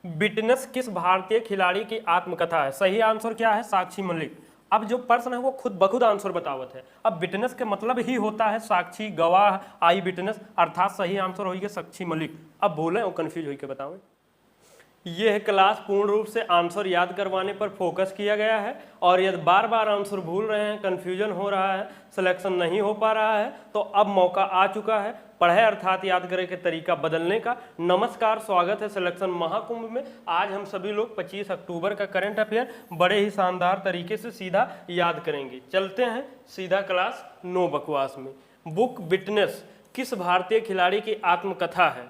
Witness किस भारतीय खिलाड़ी की आत्मकथा है? सही आंसर क्या है? साक्षी मलिक। अब जो प्रश्न है वो खुद बखुद आंसर बतावत है। अब विटनेस के मतलब ही होता है साक्षी, गवाह, आई विटनेस, अर्थात सही आंसर होगी साक्षी मलिक। अब बोले और कंफ्यूज होकर बताओ। यह क्लास पूर्ण रूप से आंसर याद करवाने पर फोकस किया गया है, और यदि बार बार आंसर भूल रहे हैं, कंफ्यूजन हो रहा है, सिलेक्शन नहीं हो पा रहा है, तो अब मौका आ चुका है पढ़े अर्थात याद करे के तरीका बदलने का। नमस्कार, स्वागत है सिलेक्शन महाकुंभ में। आज हम सभी लोग 25 अक्टूबर का करंट अफेयर बड़े ही शानदार तरीके से सीधा याद करेंगे। चलते हैं सीधा क्लास नो बकवास में। बुक विटनेस किस भारतीय खिलाड़ी की आत्मकथा है?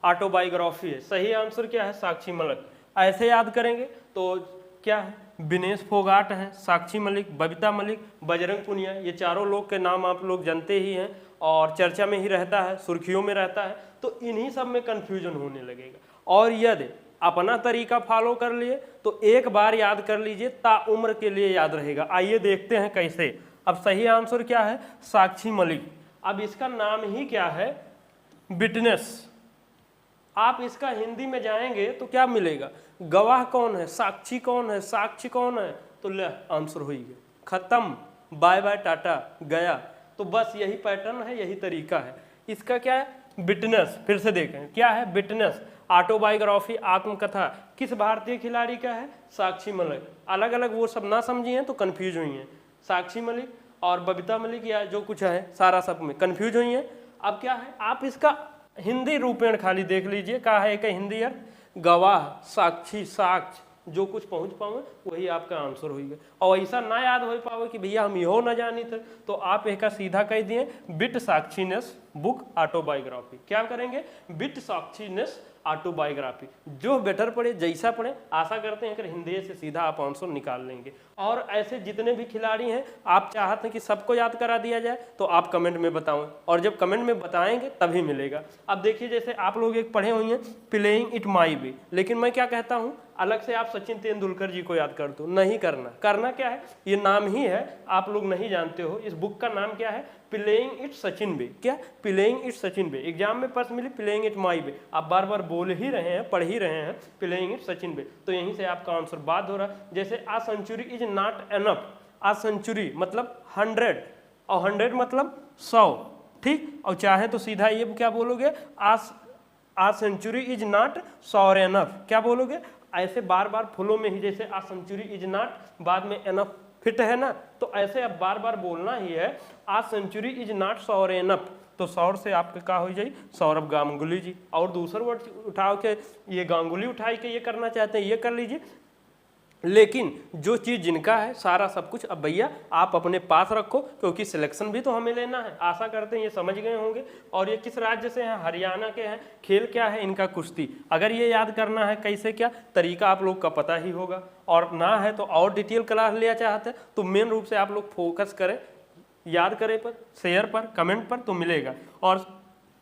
ऑटोबायोग्राफी है। सही आंसर क्या है? साक्षी मलिक। ऐसे याद करेंगे तो क्या है? विनेश फोगाट है, साक्षी मलिक, बबीता मलिक, बजरंग पुनिया, ये चारों लोग के नाम आप लोग जानते ही हैं और चर्चा में ही रहता है, सुर्खियों में रहता है, तो इन्हीं सब में कंफ्यूजन होने लगेगा। और यदि अपना तरीका फॉलो कर लिए तो एक बार याद कर लीजिए, ताउम्र के लिए याद रहेगा। आइए देखते हैं कैसे। अब सही आंसर क्या है? साक्षी मलिक। अब इसका नाम ही क्या है? विटनेस। आप इसका हिंदी में जाएंगे तो क्या मिलेगा? गवाह कौन है, साक्षी कौन है, साक्षी कौन है, तो ले आंसर हो गया, खत्म, बाय बाय टाटा, गया। तो बस यही पैटर्न है, यही तरीका है। इसका क्या है? विटनेस। फिर से देखें क्या है? विटनेस, ऑटोबायोग्राफी, आत्मकथा किस भारतीय खिलाड़ी का है? साक्षी मलिक। अलग अलग वो सब ना समझिए तो कंफ्यूज हुई हैं। साक्षी मलिक और बबीता मलिक या जो कुछ है सारा सब में कंफ्यूज हुई हैं। अब क्या है? आप इसका हिंदी रूपेण खाली देख लीजिए। कहा है कि हिंदी अर्थ गवाह, साक्षी, साक्ष, जो कुछ पहुंच पाओ वही आपका आंसर होगा। और ऐसा ना याद हो पाओ कि भैया हम यो ना जानी थे, तो आप एक सीधा कह दिए बिट साक्षीनेस बुक ऑटोबायोग्राफी। क्या करेंगे? बिट साक्षीनेस ऑटोबायोग्राफी। जो बेटर पढ़े, जैसा पढ़े, आशा करते हैं कि हिंदी से सीधा आप आंसर निकाल लेंगे। और ऐसे जितने भी खिलाड़ी हैं आप चाहते हैं कि सबको याद करा दिया जाए तो आप कमेंट में बताओ, और जब कमेंट में बताएंगे तभी मिलेगा। अब देखिए जैसे आप लोग एक पढ़े हुए हैं प्लेइंग इट माई वे, लेकिन मैं क्या कहता हूँ अलग से आप सचिन तेंदुलकर जी को याद कर दो। नहीं करना। करना क्या है? ये नाम ही है, आप लोग नहीं जानते हो। इस बुक का नाम क्या है? प्लेइंग इट सचिन बे। क्या? प्लेइंग इट सचिन बे। एग्जाम में प्रश्न मिली प्लेइंग इट माई बे, आप बार बार बोल ही रहे हैं, पढ़ ही रहे हैं प्लेइंग इट सचिन बे, तो यहीं से आपका आंसर बात हो रहा है। जैसे a century is not enough. A century मतलब 100 और 100 मतलब 100, ठीक। और चाहे तो सीधा ये क्या बोलोगे? आ सेंचुरी इज नॉट 100 एनफ। क्या बोलोगे? ऐसे बार बार फुलों में ही, जैसे आ सेंचुरी इज नॉट बाद में एनफ फिट है ना, तो ऐसे अब बार बार बोलना ही है आ सेंचुरी इज नॉट 100 एनफ। तो 100 से आपके क्या हो जाए? सौरभ गांगुली जी। और दूसरा वर्ड उठाओ के ये गांगुली उठाई के ये करना चाहते हैं, ये कर लीजिए। लेकिन जो चीज़ जिनका है सारा सब कुछ अब भैया आप अपने पास रखो, क्योंकि सिलेक्शन भी तो हमें लेना है। आशा करते हैं ये समझ गए होंगे। और ये किस राज्य से हैं? हरियाणा के हैं। खेल क्या है इनका? कुश्ती। अगर ये याद करना है कैसे क्या तरीका आप लोग का पता ही होगा, और ना है तो और डिटेल क्लास लिया चाहते हैं तो मेन रूप से आप लोग फोकस करें, याद करें पर, शेयर पर, कमेंट पर, तो मिलेगा। और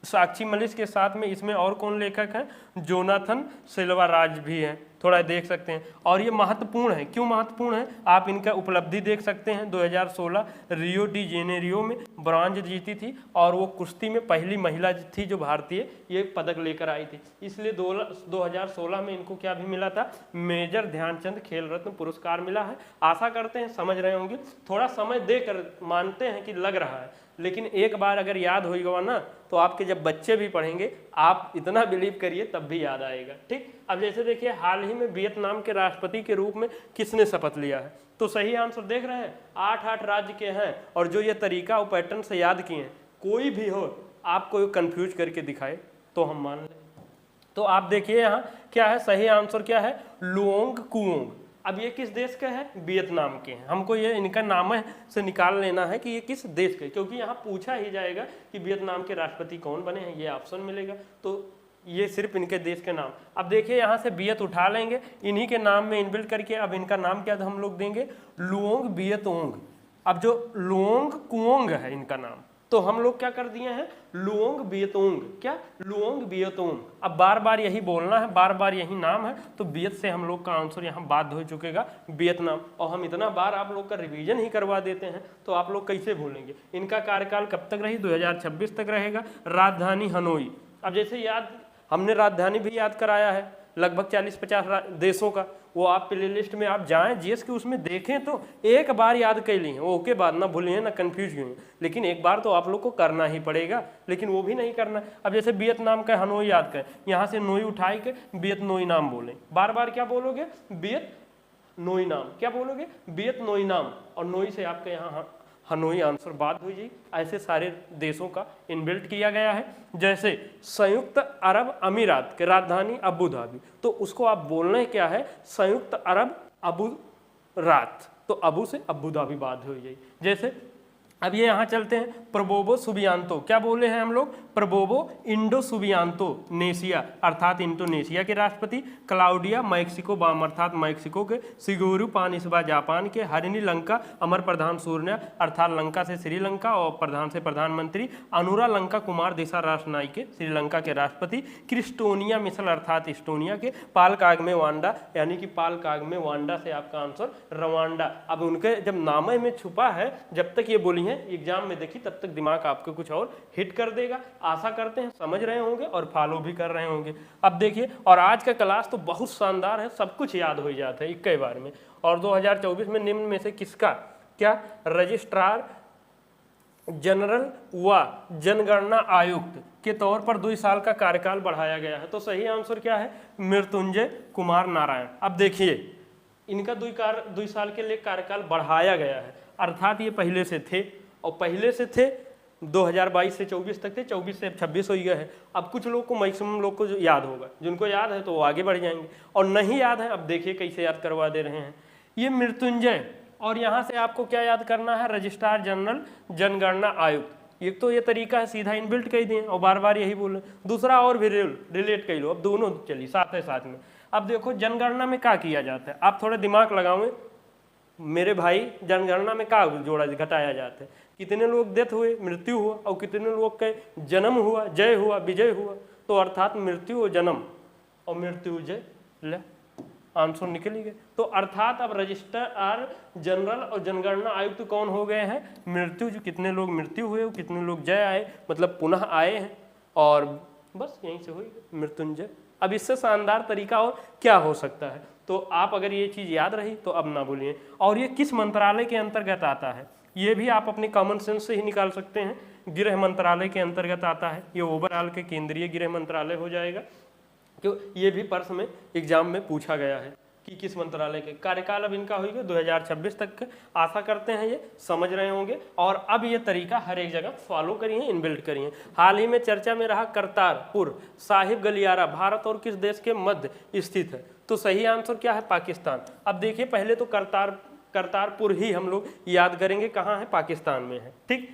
साक्षी मलिक के साथ में इसमें और कौन लेखक हैं? जोनाथन सिल्वाराज भी हैं, थोड़ा देख सकते हैं। और ये महत्वपूर्ण है। क्यों महत्वपूर्ण है? आप इनका उपलब्धि देख सकते हैं। 2016 रियो डी जेनेरियो में ब्रॉन्ज जीती थी, और वो कुश्ती में पहली महिला थी जो भारतीय ये पदक लेकर आई थी। इसलिए 2016 में इनको क्या भी मिला था? मेजर ध्यानचंद खेल रत्न पुरस्कार मिला है। आशा करते हैं समझ रहे होंगे। थोड़ा समय देकर मानते हैं कि लग रहा है, लेकिन एक बार अगर याद होगा ना तो आपके जब बच्चे भी पढ़ेंगे आप इतना बिलीव करिए तब भी याद आएगा, ठीक। अब जैसे देखिए हाल ही में वियतनाम के राष्ट्रपति के रूप में किसने शपथ लिया है? तो सही आंसर देख रहे हैं 8 राज्य के हैं, और जो ये तरीका और पैटर्न से याद किए हैं, कोई भी हो आपको कंफ्यूज करके दिखाए तो हम मान लें। तो आप देखिए यहाँ क्या है? सही आंसर क्या है? Luong Cuong. अब ये किस देश के हैं? वियतनाम के हैं। हमको ये इनका नाम से निकाल लेना है कि ये किस देश के, क्योंकि यहाँ पूछा ही जाएगा कि वियतनाम के राष्ट्रपति कौन बने हैं, ये ऑप्शन मिलेगा। तो ये सिर्फ इनके देश के नाम। अब देखिए यहाँ से वियत उठा लेंगे, इन्हीं के नाम में इनबिल्ट करके अब इनका नाम क्या हम लोग देंगे? लुओंग वियतोंग। अब जो लुओंग कुओंग है इनका नाम, तो हम लोग क्या कर दिए हैं? लुओंग वियतोंग। क्या? लुओंग वियतोंग। अब बार बार यही बोलना है, बार बार यही नाम है, तो वियत से हम लोग का आंसर यहाँ बाध्य हो चुकेगा वियतनाम। और हम इतना बार आप लोग का रिवीजन ही करवा देते हैं तो आप लोग कैसे भूलेंगे? इनका कार्यकाल कब तक रही? 2026 तक रहेगा। राजधानी हनोई। अब जैसे याद हमने राजधानी भी याद कराया है, लगभग 40-50 देशों का। वो आप प्ले लिस्ट में आप जाएं जीएस के उसमें देखें तो एक बार याद कर ली वो ओके बाद ना भूलिए ना कंफ्यूज हुई, लेकिन एक बार तो आप लोग को करना ही पड़ेगा, लेकिन वो भी नहीं करना। अब जैसे वियतनाम का हनोई याद करें, यहाँ से नोई उठाए के वियतनोई नाम बोलें, बार बार क्या बोलोगे वियतनोई नाम, क्या बोलोगे वियतनोई नाम, और नोई से आपके यहाँ हनोई आंसर बात हुई जी। ऐसे सारे देशों का इनबिल्ट किया गया है। जैसे संयुक्त अरब अमीरात के राजधानी अबू धाबी, तो उसको आप बोलना है क्या है संयुक्त अरब अबू रात, तो अबू से अबू धाबी बात हुई जाए। जैसे अब ये यहाँ चलते हैं प्रबोवो सुबियांतो, क्या बोले हैं हम लोग प्रबोवो इंडो सुबियांतो नेशिया अर्थात इंडोनेशिया के राष्ट्रपति, क्लाउडिया मैक्सिको बाम अर्थात मैक्सिको के, सिगोरू पानिसबा जापान के, हरिनी लंका अमर प्रधान सूर्य अर्थात लंका से श्रीलंका और प्रधान से प्रधानमंत्री, अनुरा लंका कुमार देसा राष्ट्रनायक के श्रीलंका के राष्ट्रपति, क्रिस्टोनिया मिसल अर्थात इस्टोनिया के, पाल कागमे वांडा यानी कि पाल कागमे वांडा से आपका आंसर रवांडा। अब उनके जब नाम में छुपा है, जब तक ये बोली है एग्जाम में देखी तब तक दिमाग आपको कुछ और हिट कर देगा। आशा करते हैं समझ रहे होंगे और फॉलो भी कर रहे होंगे। अब देखिए, और आज का क्लास तो बहुत शानदार है, सब कुछ याद हो जाता है एक बार में। और 2024 में निम्न में से किसका क्या रजिस्ट्रार जनरल व जनगणना आयुक्त के तौर पर 2 साल का कार्यकाल बढ़ाया गया है? तो सही आंसर क्या है मृत्युंजय कुमार नारायण। अब देखिए इनका 2 साल के लिए कार्यकाल बढ़ाया गया है, अर्थात ये पहले से थे और पहले से थे 2022 से 24 तक थे, 24 से 26 हो गया है। अब कुछ लोग को मैक्सिमम लोग को जो याद होगा, जिनको याद है तो वो आगे बढ़ जाएंगे, और नहीं याद है अब देखिए कैसे याद करवा दे रहे हैं। ये मृत्युंजय, और यहाँ से आपको क्या याद करना है रजिस्ट्रार जनरल जनगणना आयुक्त। एक तो ये तरीका है सीधा इनबिल्ट कह दिए और बार बार यही बोले, दूसरा और भी रिलेट कर लो। अब दोनों चलिए साथ है साथ में। अब देखो जनगणना में क्या किया जाता है, आप थोड़ा दिमाग लगाओ मेरे भाई, जनगणना में क्या जोड़ा घटाया जाता है, कितने लोग डेथ हुए मृत्यु हुआ और कितने लोग के जन्म हुआ जय हुआ विजय हुआ, तो अर्थात मृत्यु और जन्म और मृत्यु जय ले आंसर निकल ही गए। तो अर्थात अब रजिस्ट्रार जनरल और जनगणना आयुक्त कौन हो गए हैं मृत्यु, जो कितने लोग मृत्यु हुए कितने लोग जय आए मतलब पुनः आए हैं, और बस यहीं से हुई मृत्युंजय। अब इससे शानदार तरीका और क्या हो सकता है, तो आप अगर ये चीज़ याद रही तो अब ना भूलिए। और ये किस मंत्रालय के अंतर्गत आता है ये भी आप अपने कॉमन सेंस से ही निकाल सकते हैं, गृह मंत्रालय के अंतर्गत आता है। ये ओवरऑल के केंद्रीय गृह मंत्रालय हो जाएगा, क्यों ये भी प्रश्न में एग्जाम में पूछा गया है कि किस मंत्रालय के। कार्यकाल अब इनका होगा 2026 तक का, आशा करते हैं ये समझ रहे होंगे। और अब ये तरीका हर एक जगह फॉलो करिए, इनबिल्ट करिए। हाल ही में चर्चा में रहा करतारपुर साहिब गलियारा भारत और किस देश के मध्य स्थित है? तो सही आंसर क्या है पाकिस्तान। अब देखिए पहले तो करतारपुर ही हम लोग याद करेंगे, कहाँ है पाकिस्तान में है, ठीक।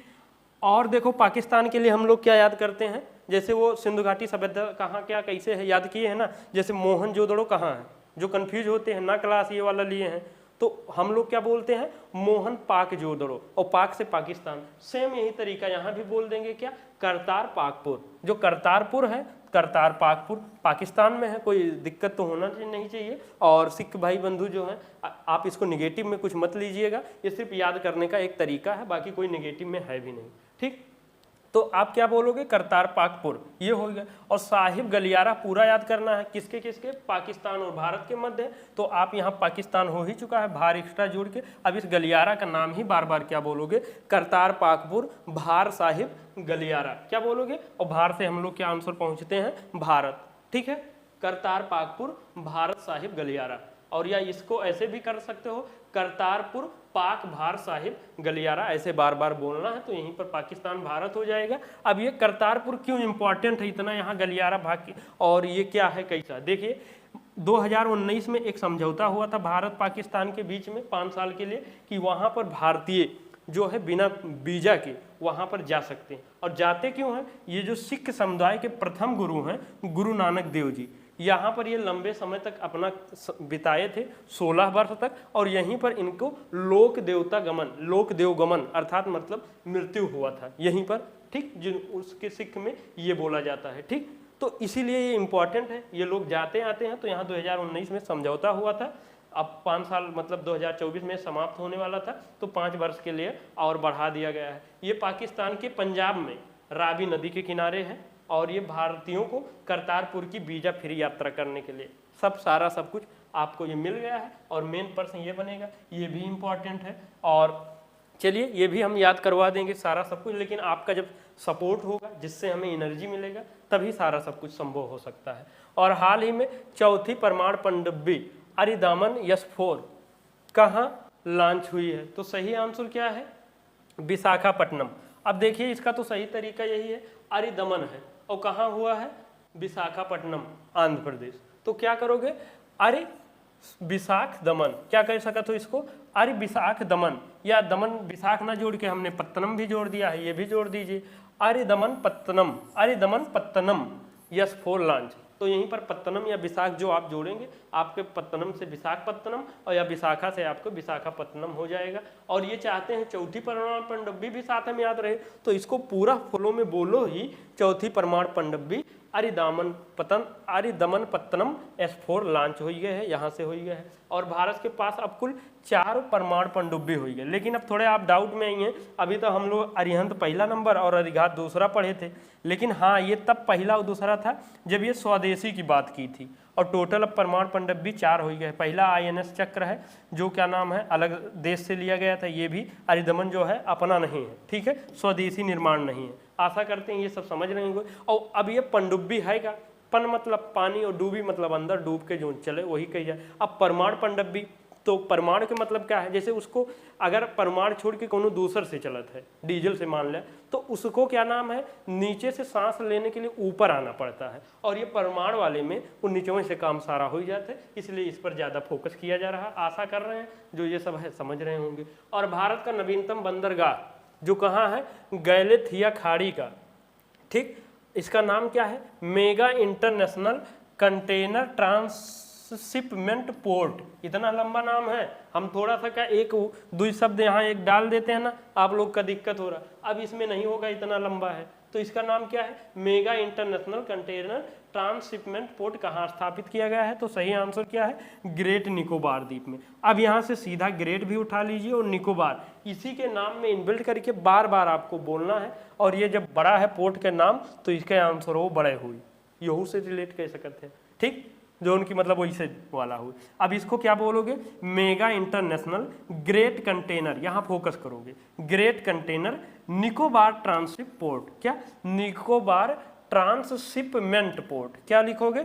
और देखो पाकिस्तान के लिए हम लोग क्या याद करते हैं, जैसे वो सिंधु घाटी सभ्यता कहाँ क्या कैसे है याद किए हैं ना, जैसे मोहनजोदड़ो कहाँ है, जो कंफ्यूज होते हैं ना क्लास ये वाला लिए हैं, तो हम लोग क्या बोलते हैं मोहन पाक जोदड़ो, और पाक से पाकिस्तान। सेम यही तरीका यहाँ भी बोल देंगे क्या करतार पाकपुर, जो करतारपुर है करतार पाकपुर पाकिस्तान में है, कोई दिक्कत तो होना नहीं चाहिए। और सिख भाई बंधु जो हैं आप इसको निगेटिव में कुछ मत लीजिएगा, ये सिर्फ याद करने का एक तरीका है, बाकी कोई निगेटिव में है भी नहीं, ठीक। तो आप क्या बोलोगे करतार पाकपुर ये हो गया। और साहिब गलियारा पूरा याद करना है, किसके किसके पाकिस्तान और भारत के मध्य है, तो आप यहाँ पाकिस्तान हो ही चुका है भार एक्स्ट्रा जोड़ के। अब इस गलियारा का नाम ही बार बार क्या बोलोगे करतार पाकपुर भार साहिब गलियारा, क्या बोलोगे। और भार से हम लोग क्या आंसर पहुँचते हैं भारत, ठीक है, करतार पाकपुर भारत साहिब गलियारा। और या इसको ऐसे भी कर सकते हो करतारपुर पाक भार साहिब गलियारा, ऐसे बार बार बोलना है, तो यहीं पर पाकिस्तान भारत हो जाएगा। अब ये करतारपुर क्यों इंपॉर्टेंट है इतना यहाँ गलियारा भाग की, और ये क्या है कैसा, देखिए 2019 में एक समझौता हुआ था भारत पाकिस्तान के बीच में 5 साल के लिए, कि वहाँ पर भारतीय जो है बिना वीजा के वहाँ पर जा सकते हैं। और जाते क्यों हैं, ये जो सिख समुदाय के प्रथम गुरु हैं गुरु नानक देव जी, यहाँ पर ये लंबे समय तक अपना बिताए थे 16 वर्ष तक, और यहीं पर इनको लोक देवगमन अर्थात मतलब मृत्यु हुआ था यहीं पर, ठीक, जिन उसके सिख में ये बोला जाता है, ठीक। तो इसीलिए ये इम्पॉर्टेंट है, ये लोग जाते आते हैं। तो यहाँ 2019 में समझौता हुआ था, अब 5 साल मतलब 2024 में समाप्त होने वाला था, तो 5 वर्ष के लिए और बढ़ा दिया गया है। ये पाकिस्तान के पंजाब में रावी नदी के किनारे है, और ये भारतीयों को करतारपुर की वीजा फ्री यात्रा करने के लिए सब सारा सब कुछ आपको ये मिल गया है। और मेन प्रश्न ये बनेगा, ये भी इम्पॉर्टेंट है। और चलिए ये भी हम याद करवा देंगे सारा सब कुछ, लेकिन आपका जब सपोर्ट होगा जिससे हमें एनर्जी मिलेगा तभी सारा सब कुछ संभव हो सकता है। और हाल ही में चौथी परमाणु पनडुब्बी अरिदामन S4 कहाँ लॉन्च हुई है? तो सही आंसर क्या है? विशाखापट्टनम। अब देखिए इसका तो सही तरीका यही है, अरिदमन है और कहाँ हुआ है? विशाखापट्टनम, आंध्र प्रदेश। तो क्या करोगे? अरे विशाख दमन, क्या कर सकते हो इसको? अरे विशाख दमन, या दमन विशाख ना जोड़ के हमने पत्तनम भी जोड़ दिया है, ये भी जोड़ दीजिए, अरे दमन पत्तनम, अरे दमन पत्तनम S4 लॉन्च। तो यहीं पर पत्तनम या विशाख जो आप जोड़ेंगे, आपके पत्तनम से विशाखपत्तनम और या विशाखा से आपको विशाखापत्तनम हो जाएगा। और ये चाहते हैं चौथी परमाणु पनडुब्बी भी साथ में याद रहे, तो इसको पूरा फ्लो में बोलो ही, चौथी परमाणु पनडुब्बी अरिदमन पत्तनम S4 लॉन्च हो गए है, यहाँ से हो गए है। और भारत के पास अब कुल 4 परमाणु पनडुब्बी हो गए। लेकिन अब थोड़े आप डाउट में आई हैं, अभी तो हम लोग अरिहंत पहला नंबर और अरिघात दूसरा पढ़े थे, लेकिन हाँ ये तब पहला और दूसरा था जब ये स्वदेशी की बात की थी। और टोटल अब परमाणु पनडुब्बी 4 हो गए। पहला INS चक्र है जो क्या नाम है, अलग देश से लिया गया था, ये भी अरिदमन जो है अपना नहीं है, ठीक है, स्वदेशी निर्माण नहीं है। आशा करते हैं ये सब समझ रहे होंगे। और अब ये पनडुब्बी है का, पन मतलब पानी और डूबी मतलब अंदर डूब के जो चले वही कही जाए। अब परमाणु पनडुब्बी, तो परमाणु के मतलब क्या है? जैसे उसको अगर परमाणु छोड़ के कोनो दूसर से चलत है, डीजल से मान लिया, तो उसको क्या नाम है, नीचे से सांस लेने के लिए ऊपर आना पड़ता है। और ये परमाणु वाले में वो नीचे से काम सारा हो जाता है, इसलिए इस पर ज़्यादा फोकस किया जा रहा है। आशा कर रहे हैं जो ये सब है समझ रहे होंगे। और भारत का नवीनतम बंदरगाह जो कहाँ है? गैलेथिया खाड़ी का, ठीक, इसका नाम क्या है? Mega international container transshipment port. इतना लंबा नाम है, हम थोड़ा सा क्या एक दो शब्द यहाँ एक डाल देते हैं ना, आप लोग का दिक्कत हो रहा। अब इसमें नहीं होगा, इतना लंबा है। तो इसका नाम क्या है? Mega international container transshipment port कहाँ स्थापित किया गया है? तो सही आंसर क्या है? ग्रेट निकोबार द्वीप में। अब यहाँ से सीधा ग्रेट भी उठा लीजिए और निकोबार इसी के नाम में इनबिल्ट करके बार बार आपको बोलना है। और ये जब बड़ा है पोर्ट के नाम, तो इसके आंसर हो बड़े हुई, यहू से रिलेट कर सकते हैं, ठीक, जो उनकी मतलब वैसे वाला हुई। अब इसको क्या बोलोगे? मेगा इंटरनेशनल ग्रेट कंटेनर, यहाँ फोकस करोगे, great container Nicobar transship port. क्या? Nicobar transshipment port. क्या लिखोगे?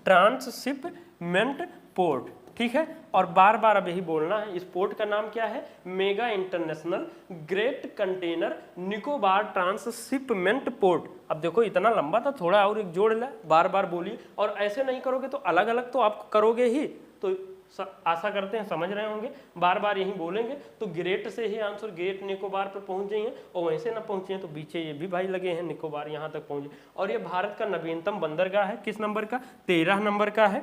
ट्रांसशिपमेंट पोर्ट, ठीक है। और बार बार अब यही बोलना है, इस पोर्ट का नाम क्या है? Mega international great container Nicobar transshipment port. अब देखो इतना लंबा था, थोड़ा और एक जोड़ ला, बार बार बोलिए। और ऐसे नहीं करोगे तो अलग अलग तो आप करोगे ही, तो आशा करते हैं समझ रहे होंगे। बार बार यही बोलेंगे तो ग्रेट से ही आंसर ग्रेट निकोबार पर पहुंच जाइए, और वैसे ना पहुंचे तो पीछे ये भी भाई लगे हैं निकोबार, यहाँ तक पहुंचे। और ये भारत का नवीनतम बंदरगाह है, किस नंबर का? 13 नंबर का है।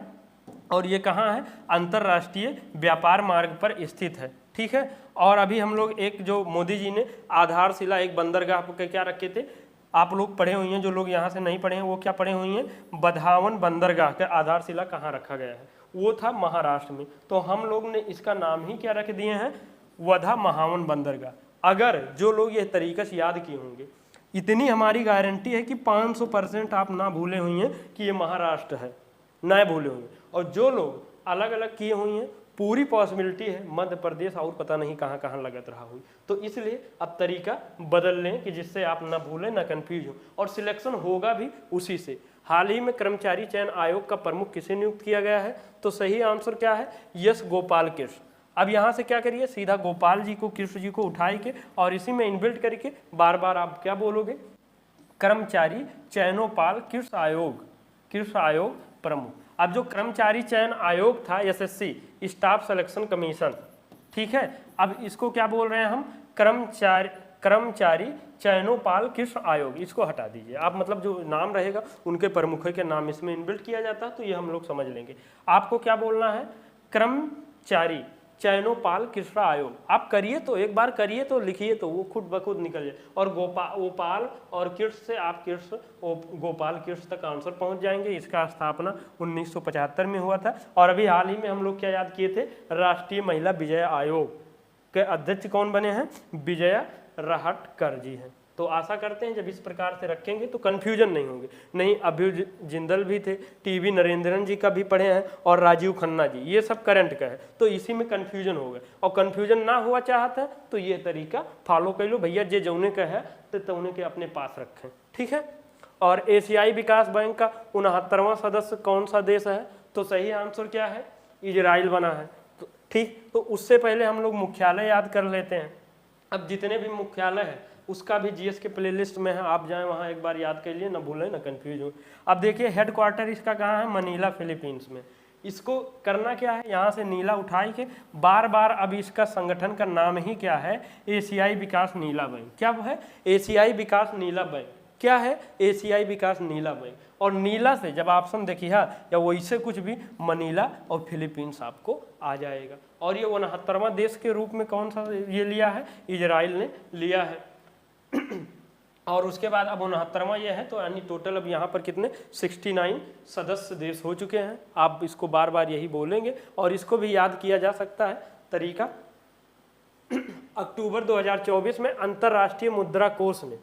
और ये कहाँ है? अंतर्राष्ट्रीय व्यापार मार्ग पर स्थित है, ठीक है। और अभी हम लोग एक जो मोदी जी ने आधारशिला एक बंदरगाह पर क्या रखे थे, आप लोग पढ़े हुए हैं, जो लोग यहाँ से नहीं पढ़े हैं वो क्या पढ़े हुए हैं? बधावन बंदरगाह का आधारशिला कहाँ रखा गया है? वो था महाराष्ट्र में। तो हम लोग ने इसका नाम ही क्या रख दिए हैं? वधा महावन बंदरगाह। अगर जो लोग ये तरीका से याद किए होंगे, इतनी हमारी गारंटी है कि 500% आप ना भूले हुए हैं कि ये महाराष्ट्र है, ना भूले होंगे। और जो लोग अलग अलग किए हुए हैं, पूरी पॉसिबिलिटी है मध्य प्रदेश और पता नहीं कहाँ कहाँ लगत रहा हुई। तो इसलिए अब तरीका बदल लें कि जिससे आप ना भूलें ना कंफ्यूज हो, और सिलेक्शन होगा भी उसी से। हाल ही में कर्मचारी चयन आयोग का प्रमुख किसे नियुक्त किया गया है? तो सही आंसर क्या है? यस गोपाल कृष्ण। अब यहाँ से क्या करिए, सीधा गोपाल जी को, कृष्ण जी को उठाई के और इसी में इनबिल्ट करके बार बार आप क्या बोलोगे? कर्मचारी चयनोपाल कृष्ण आयोग, कृष्ण आयोग प्रमुख। अब जो कर्मचारी चयन आयोग था, SSC स्टाफ सिलेक्शन कमीशन, ठीक है। अब इसको क्या बोल रहे हैं हम? कर्मचारी चयनोपाल कृष्ण आयोग। इसको हटा दीजिए आप, मतलब जो नाम रहेगा उनके प्रमुख के नाम इसमें इनबिल्ट किया जाता है, तो ये हम लोग समझ लेंगे। आपको क्या बोलना है? कर्मचारी चयनोपाल कृष्ण आयोग। आप करिए तो, एक बार करिए तो लिखिए तो वो खुद ब खुद निकल जाए। और गोपाल और कृष्ण से आप कृष्ण गोपाल कृष्ण तक आंसर पहुंच जाएंगे। इसका स्थापना 1975 में हुआ था। और अभी हाल ही में हम लोग क्या याद किए थे? राष्ट्रीय महिला विजय आयोग के अध्यक्ष कौन बने हैं? विजया राहटकर जी हैं, तो आशा करते हैं जब इस प्रकार से रखेंगे तो कन्फ्यूजन नहीं होंगे। नहीं, अभी जिंदल भी थे, टीवी नरेंद्रन जी का भी पढ़े हैं और राजीव खन्ना जी, ये सब करंट का है, तो इसी में कन्फ्यूजन हो गया। और कन्फ्यूजन ना हुआ चाहता है तो ये तरीका फॉलो कर लो भैया, जे जौने का है तो तौने के अपने पास रखें, ठीक है। और एशियाई विकास बैंक का 69वां सदस्य कौन सा देश है? तो सही आंसर क्या है? इजराइल बना है। तो ठीक, तो उससे पहले हम लोग मुख्यालय याद कर लेते हैं। अब जितने भी मुख्यालय है उसका भी जीएस के प्लेलिस्ट में है, आप जाएं वहाँ एक बार याद कर लिए, ना भूलें ना कंफ्यूज हो। अब देखिए हेडक्वार्टर इसका कहाँ है? मनीला फिलीपींस में। इसको करना क्या है? यहाँ से नीला उठाई के बार बार, अब इसका संगठन का नाम ही क्या है? एशियाई विकास नीला बैंक। क्या है? एशियाई विकास नीला बैंक। क्या है? एशियाई विकास नीला बैंक। और नीला से जब ऑप्शन देखिए या वैसे कुछ भी, मनीला और फिलीपींस आपको आ जाएगा। और ये 69वां देश के रूप में कौन सा ये लिया है? इजराइल ने लिया है। और उसके बाद अब 69वां ये है, तो यानी टोटल अब यहाँ पर कितने 69 सदस्य देश हो चुके हैं। आप इसको बार बार यही बोलेंगे और इसको भी याद किया जा सकता है तरीका। अक्टूबर 2024 में अंतर्राष्ट्रीय मुद्रा कोष ने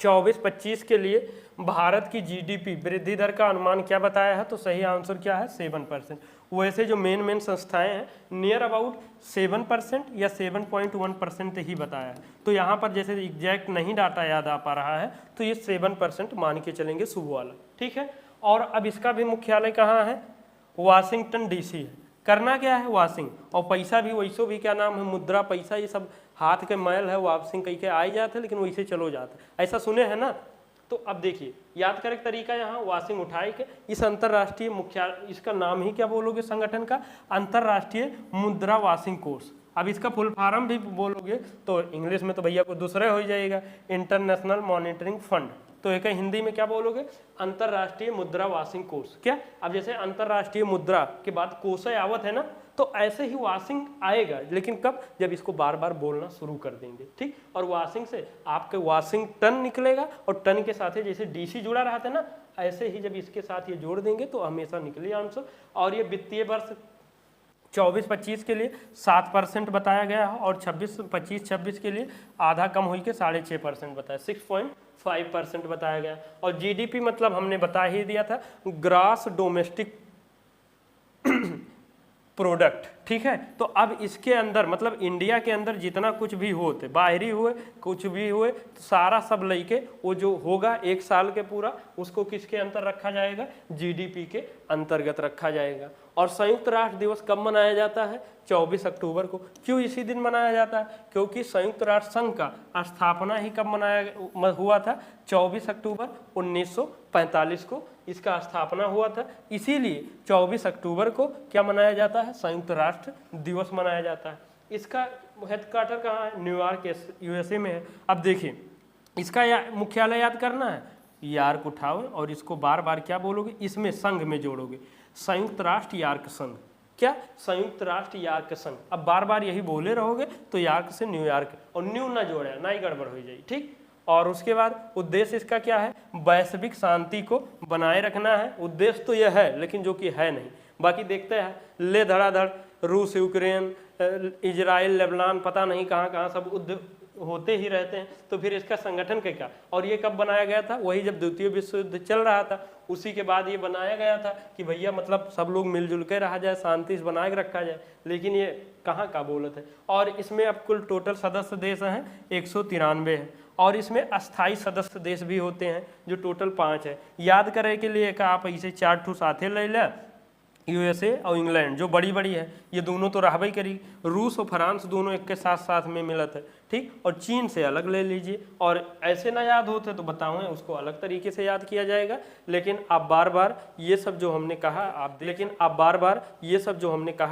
24-25 के लिए भारत की जीडीपी वृद्धि दर का अनुमान क्या बताया है? तो सही आंसर क्या है? 7%। वैसे जो मेन संस्थाएं हैं नियर अबाउट 7% या 7.1% ही बताया है। तो यहाँ पर जैसे एग्जैक्ट नहीं डाटा याद आ पा रहा है तो ये 7% मान के चलेंगे शुभ वाला, ठीक है। और अब इसका भी मुख्यालय कहाँ है? वाशिंगटन डीसी है। करना क्या है? वाशिंग। और पैसा भी वैसो भी क्या नाम है? मुद्रा पैसा, ये सब हाथ के मैल है, वाशिंग कहीं के आ जाते हैं लेकिन वैसे चलो जाते, ऐसा सुने हैं ना। तो अब देखिए याद करें तरीका, यहाँ वाशिंग उठाए के इस अंतर्राष्ट्रीय मुख्यालय, इसका नाम ही क्या बोलोगे संगठन का? अंतर्राष्ट्रीय मुद्रा वाशिंग कोर्स। अब इसका फुल फॉर्म भी बोलोगे तो इंग्लिश में तो भैया को दूसरा हो जाएगा, इंटरनेशनल मॉनिटरिंग फंड। तो एक हिंदी में क्या बोलोगे? अंतर्राष्ट्रीय मुद्रा वाशिंग कोर्स। क्या? अब जैसे अंतर्राष्ट्रीय मुद्रा के बाद कोष आवत है ना, तो ऐसे ही वाशिंग आएगा, लेकिन कब? जब इसको बार बार बोलना शुरू कर देंगे, ठीक। और वाशिंग से आपके वाशिंगटन निकलेगा और टन के साथ जैसे डीसी जुड़ा रहा था ना, ऐसे ही जब इसके साथ ये जोड़ देंगे तो हमेशा निकले आंसर। और ये वित्तीय वर्ष 24-25 के लिए 7% बताया गया है और 25-26 के लिए आधा कम हुई के 6.5% बताया, 6.5% बताया गया। और जीडीपी मतलब हमने बता ही दिया था, ग्रॉस डोमेस्टिक प्रोडक्ट, ठीक है। तो अब इसके अंदर मतलब इंडिया के अंदर जितना कुछ भी होते, बाहरी हुए कुछ भी हुए, तो सारा सब लेके वो जो होगा एक साल के पूरा, उसको किसके अंतर रखा जाएगा? जीडीपी के अंतर्गत रखा जाएगा। और संयुक्त राष्ट्र दिवस कब मनाया जाता है? 24 अक्टूबर को। क्यों इसी दिन मनाया जाता है? क्योंकि संयुक्त राष्ट्र संघ का स्थापना ही कब मनाया हुआ था? 24 अक्टूबर 1945 को इसका स्थापना हुआ था। इसीलिए 24 अक्टूबर को क्या मनाया जाता है? संयुक्त राष्ट्र दिवस मनाया जाता है। इसका हेडक्वार्टर कहाँ है? न्यूयॉर्क यूएसए में है। अब देखिए इसका मुख्यालय याद करना है, यार्क उठाओ और इसको बार बार क्या बोलोगे? इसमें संघ में जोड़ोगे, संयुक्त राष्ट्र यार्क संघ। क्या? संयुक्त राष्ट्र यार्क संघ। अब बार बार यही बोले रहोगे तो यार्क से न्यूयॉर्क, और न्यू ना जोड़े ना ही गड़बड़ हो जाए, ठीक। और उसके बाद उद्देश्य इसका क्या है? वैश्विक शांति को बनाए रखना है। उद्देश्य तो यह है लेकिन जो कि है नहीं, बाकी देखते हैं ले धड़ाधड़ रूस, यूक्रेन, इजराइल, लेबनान, पता नहीं कहाँ कहाँ सब युद्ध होते ही रहते हैं। तो फिर इसका संगठन के क्या? और ये कब बनाया गया था? वही जब द्वितीय विश्व युद्ध चल रहा था, उसी के बाद ये बनाया गया था कि भैया मतलब सब लोग मिलजुल के रहा जाए, शांति से बनाए रखा जाए। लेकिन ये कहाँ का बोलत है। और इसमें अब कुल टोटल सदस्य देश हैं 193 है। और इसमें अस्थाई सदस्य देश भी होते हैं जो टोटल 5 है। याद करे के लिए का आप इसे 4 ठू साथे ले लें, यूएसए और इंग्लैंड जो बड़ी बड़ी है, ये दोनों तो रहबे करी। रूस और फ्रांस दोनों एक के साथ साथ में मिलत है, ठीक। और चीन से अलग ले लीजिए। और ऐसे ना याद होते तो बताऊँ उसको अलग तरीके से याद किया जाएगा। लेकिन आप बार बार ये सब जो हमने कहा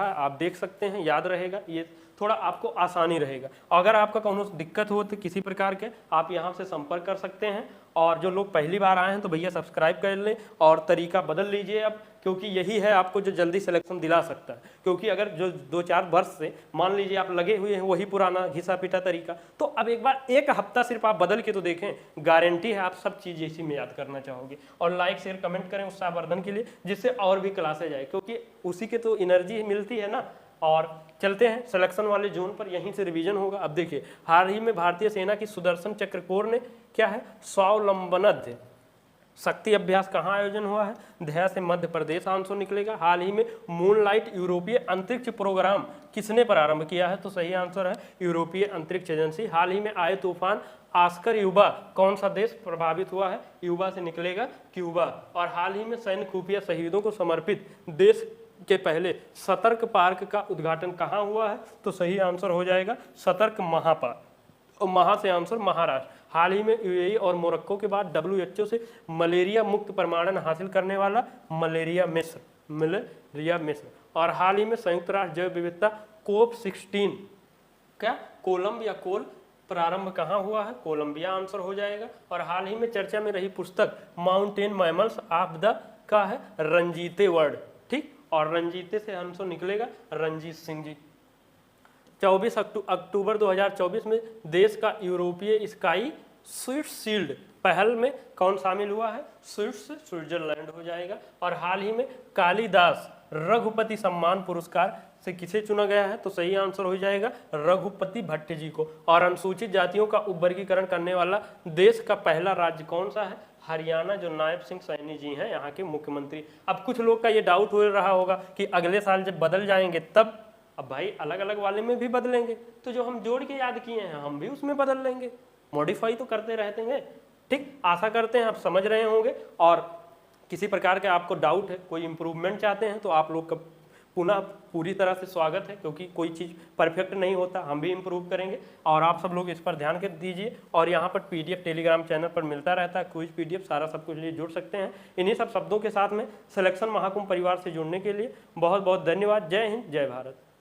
आप देख सकते हैं, याद रहेगा, ये थोड़ा आपको आसानी रहेगा। अगर आपका कोनो दिक्कत हो तो किसी प्रकार के आप यहाँ से संपर्क कर सकते हैं। और जो लोग पहली बार आए हैं तो भैया सब्सक्राइब कर लें और तरीका बदल लीजिए अब, क्योंकि यही है आपको जो जल्दी सिलेक्शन दिला सकता है। क्योंकि अगर जो 2-4 वर्ष से मान लीजिए आप लगे हुए हैं वही पुराना घिसा पिटा तरीका, तो अब एक बार 1 हफ्ता सिर्फ आप बदल के तो देखें, गारंटी है आप सब चीज़ इसी में याद करना चाहोगे। और लाइक शेयर कमेंट करें उत्साहवर्धन के लिए, जिससे और भी क्लासेज आए, क्योंकि उसी के तो एनर्जी मिलती है ना। और चलते हैं सिलेक्शन वाले जोन पर, यहीं से रिवीजन होगा। अब देखिए, हाल ही में भारतीय सेना की सुदर्शन चक्र कोर ने क्या है, स्वावलंबन शक्ति अभ्यास कहाँ आयोजन हुआ है, दया से मध्य प्रदेश आंसर निकलेगा। हाल ही में मूनलाइट यूरोपीय अंतरिक्ष प्रोग्राम किसने प्रारंभ किया है, तो सही आंसर है यूरोपीय अंतरिक्ष एजेंसी। हाल ही में आए तूफान आस्कर युवा कौन सा देश प्रभावित हुआ है, युवा से निकलेगा क्यूबा। और हाल ही में सैन्य खुफिया शहीदों को समर्पित देश के पहले सतर्क पार्क का उद्घाटन कहाँ हुआ है, तो सही आंसर हो जाएगा सतर्क महापार्क, और महा से आंसर महाराष्ट्र। हाल ही में यूएई और मोरक्को के बाद WHO से मलेरिया मुक्त प्रमाणन हासिल करने वाला मलेरिया मिस्र। और हाल ही में संयुक्त राष्ट्र जैव विविधता COP16 क्या कोलंब या कोल प्रारंभ कहाँ हुआ है, कोलंबिया आंसर हो जाएगा। और हाल ही में चर्चा में रही पुस्तक माउंटेन मैमल्स ऑफ द का है रंजीते वर्ड, ठीक, और रंजीते से आंसर निकलेगा रंजीत सिंह जी। 24 अक्टूबर 2024 में देश का यूरोपीय स्काई शील्ड पहल में कौन शामिल हुआ है, स्विट्जरलैंड हो जाएगा। और हाल ही में कालिदास रघुपति सम्मान पुरस्कार से किसे चुना गया है, तो सही आंसर हो जाएगा रघुपति भट्ट जी को। और अनुसूचित जातियों का उपवर्गीकरण करने वाला देश का पहला राज्य कौन सा है, हरियाणा, जो नायब सिंह सैनी जी हैं यहाँ के मुख्यमंत्री। अब कुछ लोग का ये डाउट हो रहा होगा कि अगले साल जब बदल जाएंगे तब, अब भाई अलग अलग वाले में भी बदलेंगे, तो जो हम जोड़ के याद किए हैं हम भी उसमें बदल लेंगे, मॉडिफाई तो करते रहते हैं, ठीक। आशा करते हैं आप समझ रहे होंगे। और किसी प्रकार के आपको डाउट है, कोई इंप्रूवमेंट चाहते हैं, तो आप लोग का पुनः पूरी तरह से स्वागत है, क्योंकि कोई चीज़ परफेक्ट नहीं होता, हम भी इम्प्रूव करेंगे। और आप सब लोग इस पर ध्यान दीजिए। और यहाँ पर PDF टेलीग्राम चैनल पर मिलता रहता है, क्विज PDF सारा सब कुछ लिए जुड़ सकते हैं। इन्हीं सब शब्दों के साथ में सिलेक्शन महाकुंभ परिवार से जुड़ने के लिए बहुत बहुत धन्यवाद। जय हिंद, जय भारत।